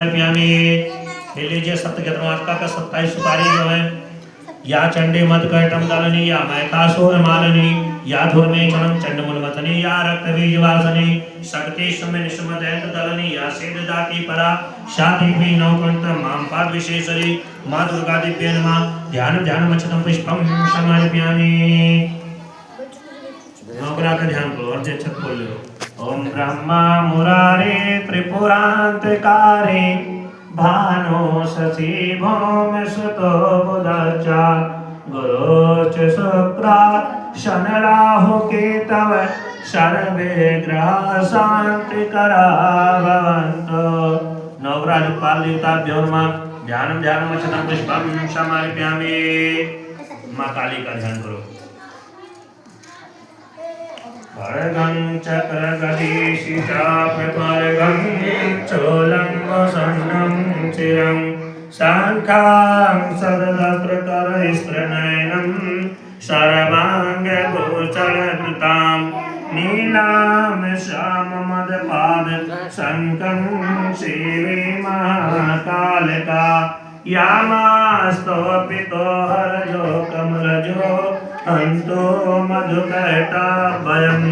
यानी ले लीजिए सप्तमात्रा का 27 सुपारी जो है या चंडी मद कैटम दलनी या मैकासुर मालनी या धूर्मे चणम चंडमुल मतनी या रक्त बीज वासनी शक्ति सुमिन सुमदैत दलनी या सिद्ध दाती परा शादी भी नौकंत माम पाद विशेषरी मां दुर्गा दिव्य नमः ध्यान ध्यान मच्छतम पुष्पम समर्पयामि। नौकरा का ध्यान करो और जय छत बोल लो। ओम ब्रह्मा मुरारे त्रिपुरांतकारे भानु शशि भौम सुतो बुधचा गुरुच शुक्रा शन राहु केतव सर्वे ग्रह शांति करा भवन्तु। नवग्रह पाल देवताभ्यो नमः ध्यानं ध्यानं मच्छतं पुष्पं समर्पयामि। मां काली का ध्यान करो। खड्गं चक्रगदीशिशापमार्गं चोलं वसन्नं चिरं शाङ्खां सदलत्रकरैस्त्रनयनं सर्वाङ्गगोचरकृतां नीलां श्याममदपाद शङ्खं सेवे महाकालिका यामास्तोपितो हरजो कमलजो हन्तो मधुकैटभयम्।